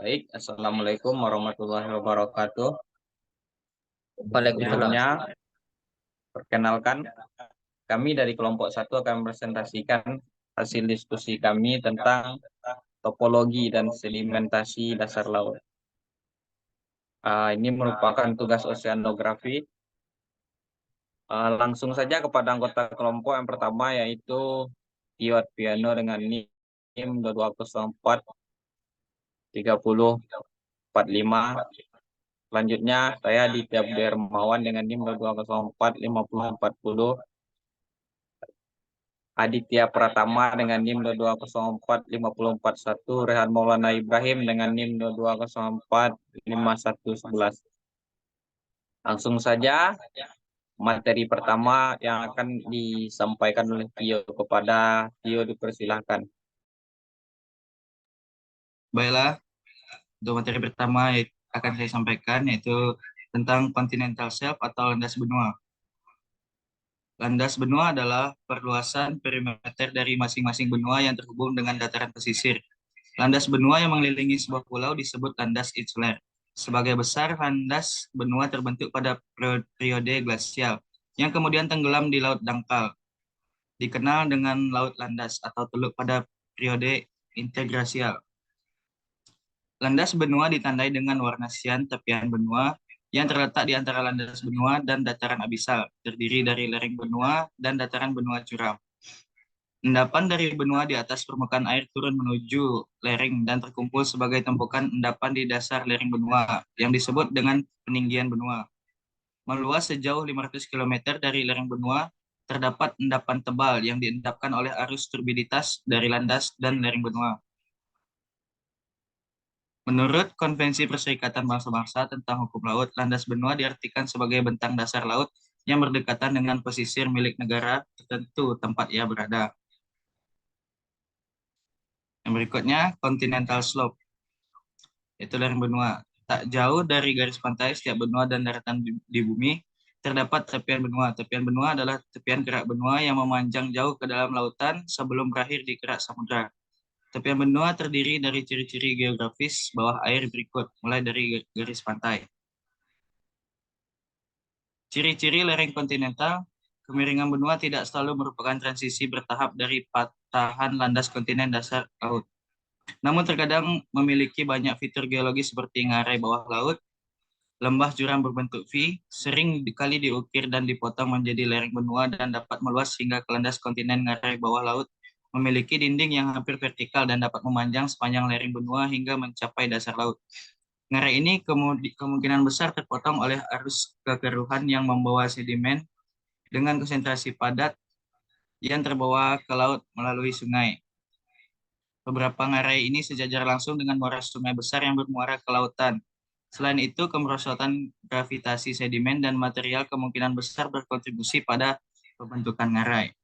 Baik, Assalamualaikum warahmatullahi wabarakatuh. Waalaikumsalam. Sebelumnya, perkenalkan, kami dari kelompok satu akan presentasikan hasil diskusi kami tentang topologi dan sedimentasi dasar laut. Ini merupakan tugas oceanografi. Langsung saja kepada anggota kelompok yang pertama, yaitu Tio Piano dengan NIM 2204 3045. Selanjutnya, saya Aditya Dermawan dengan NIM 2204 5040. Aditya Pratama dengan NIM 2204 5041, Rehan Maulana Ibrahim dengan NIM 2204 5111. Langsung saja materi pertama yang akan disampaikan oleh Tio, kepada Tio dipersilahkan. Baiklah, untuk materi pertama yang akan saya sampaikan yaitu tentang continental shelf atau landas benua. Landas benua adalah perluasan perimeter dari masing-masing benua yang terhubung dengan dataran pesisir. Landas benua yang mengelilingi sebuah pulau disebut landas insular. Sebagai besar, landas benua terbentuk pada periode glasial, yang kemudian tenggelam di laut dangkal, dikenal dengan laut landas atau teluk pada periode interglasial. Landas benua ditandai dengan warna sian tepian benua yang terletak di antara landas benua dan dataran abisal, terdiri dari lereng benua dan dataran benua curam. Endapan dari benua di atas permukaan air turun menuju lereng dan terkumpul sebagai tumpukan endapan di dasar lereng benua yang disebut dengan peninggian benua. Meluas sejauh 500 km dari lereng benua, terdapat endapan tebal yang diendapkan oleh arus turbiditas dari landas dan lereng benua. Menurut Konvensi Perserikatan Bangsa-Bangsa tentang Hukum Laut, landas benua diartikan sebagai bentang dasar laut yang berdekatan dengan pesisir milik negara tertentu tempat ia berada. Yang berikutnya, continental slope, yaitu lereng benua. Tak jauh dari garis pantai setiap benua dan daratan di bumi, terdapat tepian benua. Tepian benua adalah tepian kerak benua yang memanjang jauh ke dalam lautan sebelum berakhir di kerak samudra. Tepian benua terdiri dari ciri-ciri geografis bawah air berikut, mulai dari garis pantai. Ciri-ciri lereng kontinental, kemiringan benua tidak selalu merupakan transisi bertahap dari patahan landas kontinen dasar laut. Namun terkadang memiliki banyak fitur geologi seperti ngarai bawah laut, lembah curam berbentuk V, sering kali diukir dan dipotong menjadi lereng benua dan dapat meluas hingga ke landas kontinen ngarai bawah laut, memiliki dinding yang hampir vertikal dan dapat memanjang sepanjang lereng benua hingga mencapai dasar laut. Ngarai ini kemungkinan besar terpotong oleh arus kekeruhan yang membawa sedimen dengan konsentrasi padat yang terbawa ke laut melalui sungai. Beberapa ngarai ini sejajar langsung dengan muara sungai besar yang bermuara ke lautan. Selain itu, kemerosotan gravitasi sedimen dan material kemungkinan besar berkontribusi pada pembentukan ngarai.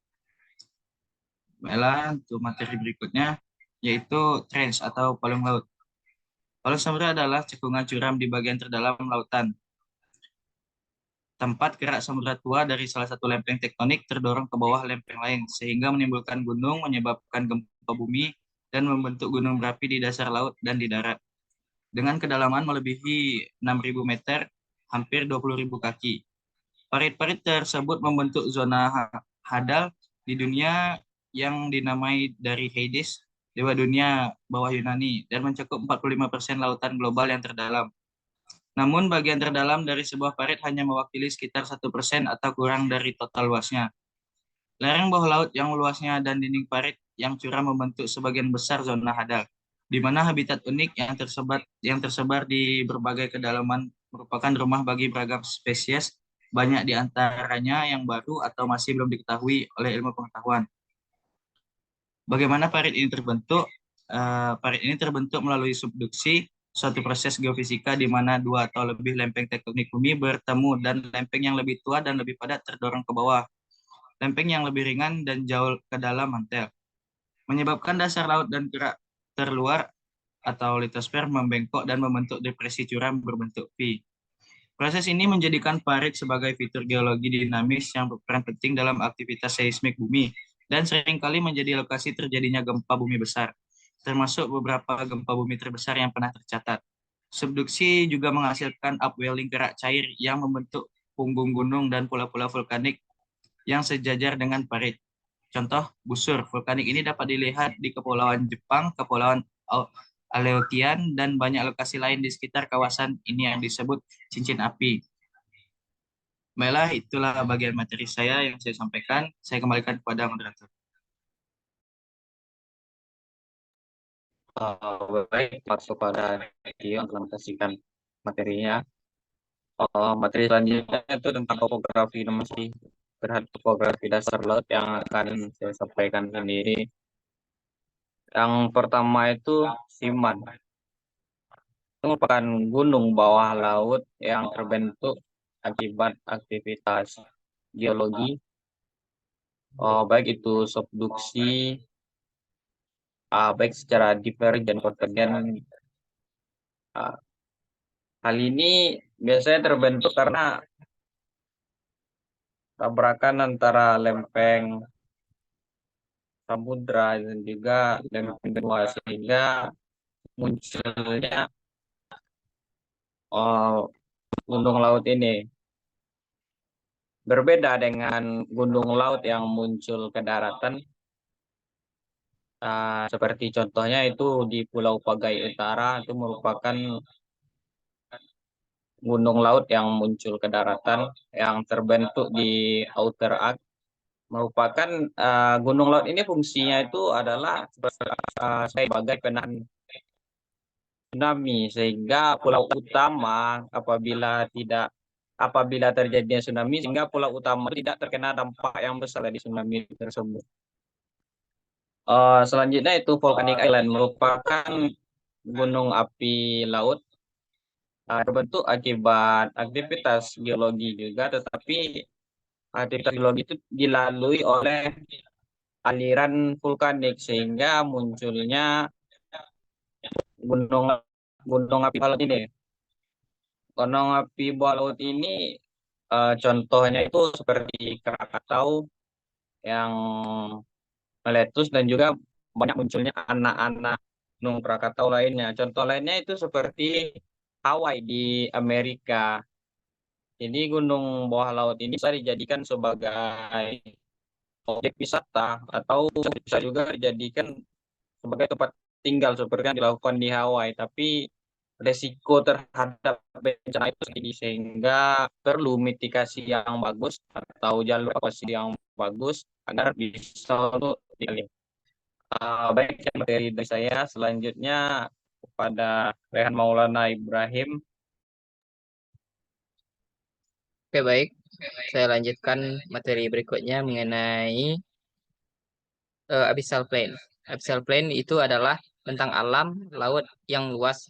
Baiklah, untuk materi berikutnya, yaitu trench atau palung laut. Palung samudra adalah cekungan curam di bagian terdalam lautan. Tempat gerak samudra tua dari salah satu lempeng tektonik terdorong ke bawah lempeng lain, sehingga menimbulkan gunung, menyebabkan gempa bumi, dan membentuk gunung berapi di dasar laut dan di darat. Dengan kedalaman melebihi 6.000 meter, hampir 20.000 kaki. Parit-parit tersebut membentuk zona hadal di dunia yang dinamai dari Hades, dewa dunia bawah Yunani, dan mencakup 45% lautan global yang terdalam. Namun bagian terdalam dari sebuah parit hanya mewakili sekitar 1% atau kurang dari total luasnya. Lereng bawah laut yang luasnya dan dinding parit yang curam membentuk sebagian besar zona hadal, di mana habitat unik yang tersebar di berbagai kedalaman merupakan rumah bagi beragam spesies, banyak di antaranya yang baru atau masih belum diketahui oleh ilmu pengetahuan. Bagaimana parit ini terbentuk? Parit ini terbentuk melalui subduksi, suatu proses geofisika di mana dua atau lebih lempeng tektonik bumi bertemu dan lempeng yang lebih tua dan lebih padat terdorong ke bawah. Lempeng yang lebih ringan dan jauh ke dalam mantel, menyebabkan dasar laut dan gerak terluar atau litosfer membengkok dan membentuk depresi curam berbentuk V. Proses ini menjadikan parit sebagai fitur geologi dinamis yang berperan penting dalam aktivitas seismik bumi dan seringkali menjadi lokasi terjadinya gempa bumi besar. termasuk beberapa gempa bumi terbesar yang pernah tercatat. Subduksi juga menghasilkan upwelling gerak cair yang membentuk punggung gunung dan pulau-pulau vulkanik yang sejajar dengan parit. Contoh, busur vulkanik ini dapat dilihat di Kepulauan Jepang, Kepulauan Aleutian, dan banyak lokasi lain di sekitar kawasan ini yang disebut cincin api. Baiklah, itulah bagian materi saya yang saya sampaikan. Saya kembalikan kepada moderator. Baik, masuk pada yang implementasikan materinya. Materi selanjutnya itu tentang topografi masih terhadap topografi dasar laut yang akan saya sampaikan sendiri. Yang pertama itu Siman. Itu merupakan gunung bawah laut yang terbentuk akibat aktivitas geologi, baik itu subduksi, baik secara divergen, konvergen. Uh, Hal ini biasanya terbentuk karena tabrakan antara lempeng samudra dan juga lempeng benua sehingga munculnya uh, gunung laut ini. Berbeda dengan gunung laut yang muncul ke daratan, seperti contohnya itu di Pulau Pagai Utara itu merupakan gunung laut yang muncul ke daratan yang terbentuk di outer arc. Merupakan gunung laut ini fungsinya itu adalah sebagai penahan tsunami sehingga pulau utama apabila terjadinya tsunami sehingga pulau utama tidak terkena dampak yang besar dari tsunami tersebut. Selanjutnya itu Volcanic Island merupakan gunung api laut terbentuk akibat aktivitas geologi juga, tetapi aktivitas geologi itu dilalui oleh aliran vulkanik sehingga munculnya gunung gunung api laut ini. Gunung api bawah laut ini contohnya itu seperti Krakatau yang meletus dan juga banyak munculnya anak-anak Gunung Krakatau lainnya. Contoh lainnya itu seperti Hawaii di Amerika. Jadi gunung bawah laut ini bisa dijadikan sebagai objek wisata atau bisa juga dijadikan sebagai tempat tinggal seperti yang dilakukan di Hawaii. Tapi resiko terhadap bencana itu tinggi sehingga perlu mitigasi yang bagus atau jalur evakuasi yang bagus agar bisa untuk dilalui. Baik materi dari saya selanjutnya kepada Rehan Maulana Ibrahim. Oke, baik. Saya lanjutkan materi berikutnya mengenai abyssal plain. Abyssal plain itu adalah bentang alam laut yang luas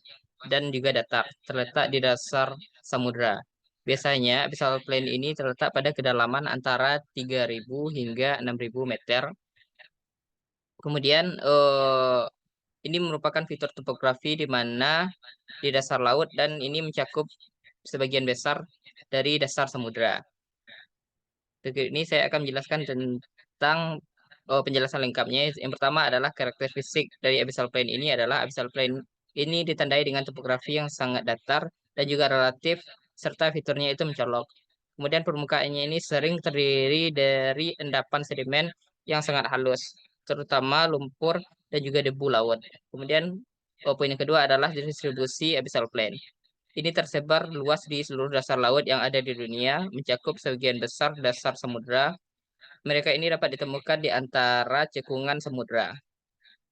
dan juga datar, terletak di dasar samudra. Biasanya abyssal plain ini terletak pada kedalaman antara 3.000 hingga 6.000 meter. Kemudian ini merupakan fitur topografi di mana di dasar laut dan ini mencakup sebagian besar dari dasar samudra. Berikut ini saya akan menjelaskan tentang penjelasan lengkapnya. Yang pertama adalah karakter fisik dari abyssal plain ini adalah abyssal plain ini ditandai dengan topografi yang sangat datar dan juga relatif serta fiturnya itu mencolok. Kemudian permukaannya ini sering terdiri dari endapan sedimen yang sangat halus, terutama lumpur dan juga debu laut. Kemudian poin yang kedua adalah distribusi abyssal plain. Ini tersebar luas di seluruh dasar laut yang ada di dunia, mencakup sebagian besar dasar samudra. Mereka ini dapat ditemukan di antara cekungan samudra.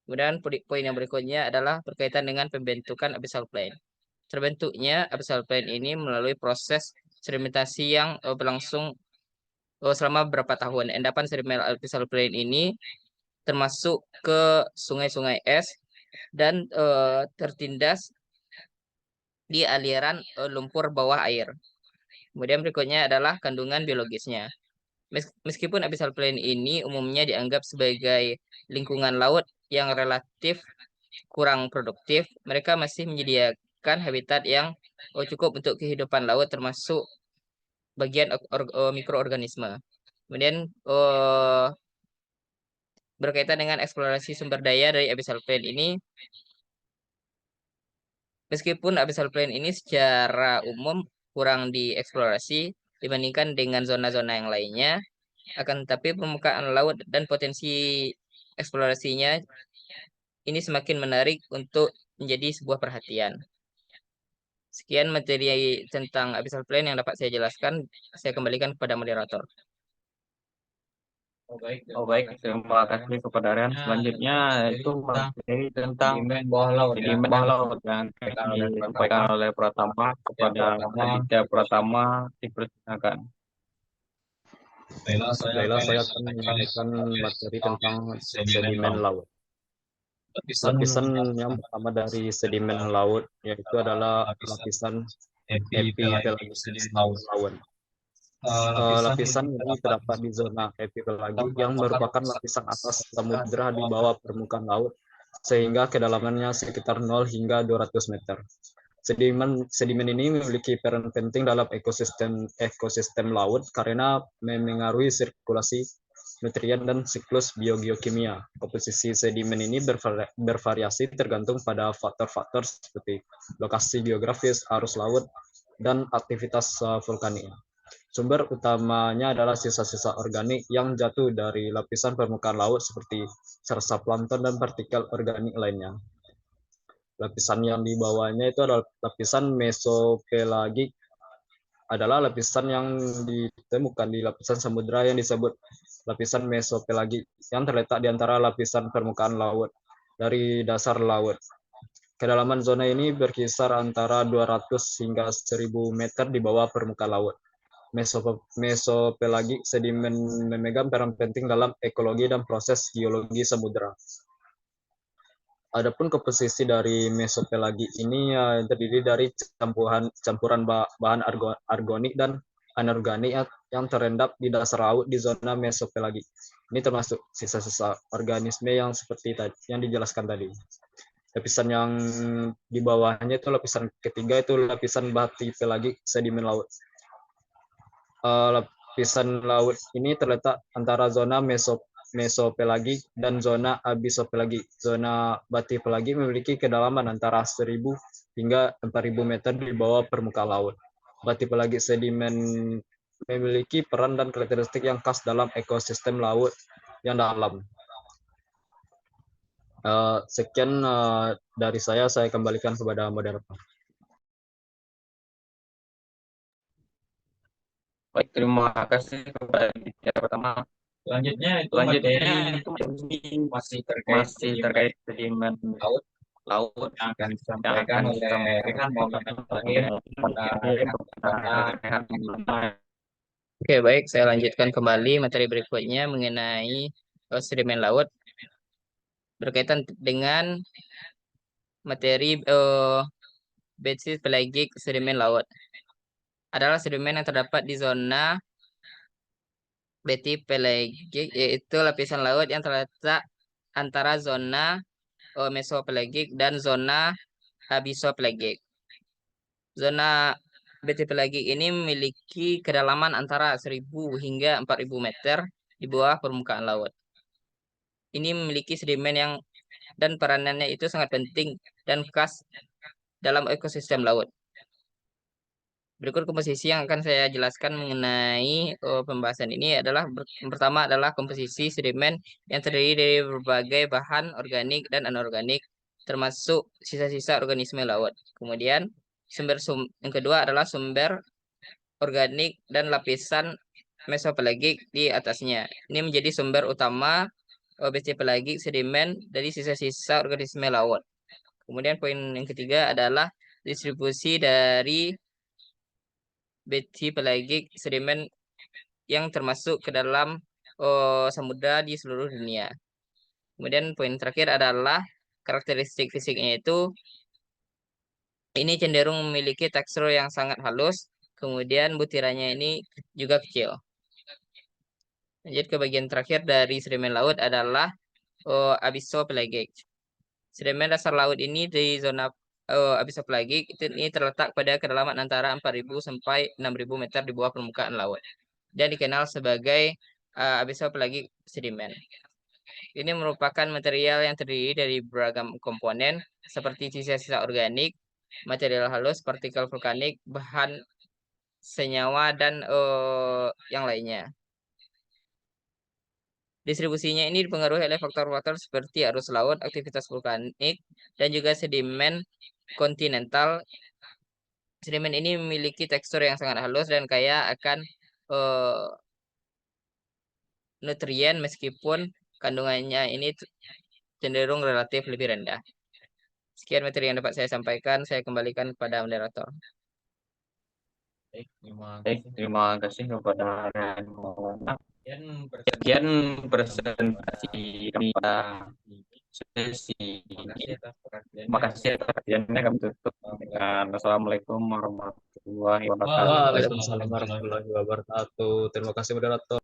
Kemudian poin yang berikutnya adalah berkaitan dengan pembentukan abyssal plain. Terbentuknya abyssal plain ini melalui proses sedimentasi yang berlangsung selama beberapa tahun. Endapan sedimen abyssal plain ini termasuk ke sungai-sungai es dan tertindas di aliran lumpur bawah air. Kemudian berikutnya adalah kandungan biologisnya. Meskipun abyssal plain ini umumnya dianggap sebagai lingkungan laut yang relatif kurang produktif, mereka masih menyediakan habitat yang cukup untuk kehidupan laut termasuk bagian mikroorganisme. Kemudian berkaitan dengan eksplorasi sumber daya dari abyssal plain ini, meskipun abyssal plain ini secara umum kurang dieksplorasi dibandingkan dengan zona-zona yang lainnya, akan tetapi permukaan laut dan potensi eksplorasinya ini semakin menarik untuk menjadi sebuah perhatian. Sekian materi tentang abyssal plain yang dapat saya jelaskan. Saya kembalikan kepada moderator. Oh baik, terima kasih kepada Rian. Selanjutnya itu materi tentang sedimen bawah laut yang disampaikan oleh Pratama kepada Aditya Pratama. Dipersilakan. Baiklah, saya akan menyampaikan materi tentang sedimen laut. Lapisan yang pertama dari sedimen laut yaitu adalah lapisan epipelagis laut. Lapisan ini terdapat di zona epipelagik yang merupakan lapisan atas samudera di bawah permukaan laut sehingga kedalamannya sekitar 0 hingga 200 meter. Sedimen ini memiliki peran penting dalam ekosistem laut karena memengaruhi sirkulasi nutrien dan siklus biogeokimia. Komposisi sedimen ini bervariasi tergantung pada faktor-faktor seperti lokasi geografis, arus laut, dan aktivitas vulkanik. Sumber utamanya adalah sisa-sisa organik yang jatuh dari lapisan permukaan laut seperti sersa plankton dan partikel organik lainnya. Lapisan yang di bawahnya itu adalah lapisan mesopelagik, adalah lapisan yang ditemukan di lapisan samudera yang disebut lapisan mesopelagik yang terletak di antara lapisan permukaan laut dari dasar laut. Kedalaman zona ini berkisar antara 200 hingga 1000 meter di bawah permukaan laut. Mesopelagik sedimen memegang peran penting dalam ekologi dan proses geologi samudera. Adapun komposisi dari mesopelagik ini terdiri dari campuran bahan organik dan anorganik yang terendap di dasar laut di zona mesopelagik. Ini termasuk sisa-sisa organisme yang seperti yang dijelaskan tadi. Lapisan yang di bawahnya itu lapisan ketiga itu lapisan batipelagik sedimen laut. Lapisan laut ini terletak antara zona mesopelagik dan zona abyssopelagik. Zona batipelagik memiliki kedalaman antara 1000 hingga 4000 meter di bawah permukaan laut. Batipelagik sedimen memiliki peran dan karakteristik yang khas dalam ekosistem laut yang dalam. Sekian dari saya kembalikan kepada moderator. Baik, terima kasih kepada Aditya Pratama. Selanjutnya itu masih terkait sedimen laut yang akan disampaikan oleh Rehan Maulana terakhir. Oke, baik. Saya lanjutkan kembali materi berikutnya mengenai sedimen laut berkaitan dengan materi batipelagik sedimen laut. Adalah sedimen yang terdapat di zona batipelagik, yaitu lapisan laut yang terletak antara zona mesopelagik dan zona abyssopelagik. Zona batipelagik ini memiliki kedalaman antara 1000 hingga 4000 meter di bawah permukaan laut. Ini memiliki sedimen yang dan peranannya itu sangat penting dan khas dalam ekosistem laut. Berikut komposisi yang akan saya jelaskan mengenai pembahasan ini adalah yang pertama adalah komposisi sedimen yang terdiri dari berbagai bahan organik dan anorganik termasuk sisa-sisa organisme laut. Kemudian yang kedua adalah sumber organik dan lapisan mesopelagik di atasnya. Ini menjadi sumber utama batipelagik sedimen dari sisa-sisa organisme laut. Kemudian poin yang ketiga adalah distribusi dari batipelagik sedimen yang termasuk ke dalam samudra di seluruh dunia. Kemudian poin terakhir adalah karakteristik fisiknya, itu ini cenderung memiliki tekstur yang sangat halus, kemudian butirannya ini juga kecil. Lanjut ke bagian terakhir dari sedimen laut adalah abyssopelagik. Sedimen dasar laut ini di zona abyssopelagik ini terletak pada kedalaman antara 4000 sampai 6000 meter di bawah permukaan laut dan dikenal sebagai abyssopelagik sedimen. Ini merupakan material yang terdiri dari beragam komponen seperti sisa-sisa organik, material halus, partikel vulkanik, bahan senyawa, dan yang lainnya. Distribusinya ini dipengaruhi oleh faktor-faktor seperti arus laut, aktivitas vulkanik, dan juga sedimen kontinental. Sedimen ini memiliki tekstur yang sangat halus dan kaya akan nutrien meskipun kandungannya ini cenderung relatif lebih rendah. Sekian materi yang dapat saya sampaikan. Saya kembalikan kepada moderator. Baik, terima kasih kepada Ryan Maulana. Sekian presentasi kami pada sesi ini. Terima kasih atas perhatiannya. Kami tutup dengan Assalamualaikum warahmatullahi wabarakatuh. Waalaikumsalam warahmatullahi wabarakatuh. Terima kasih moderator.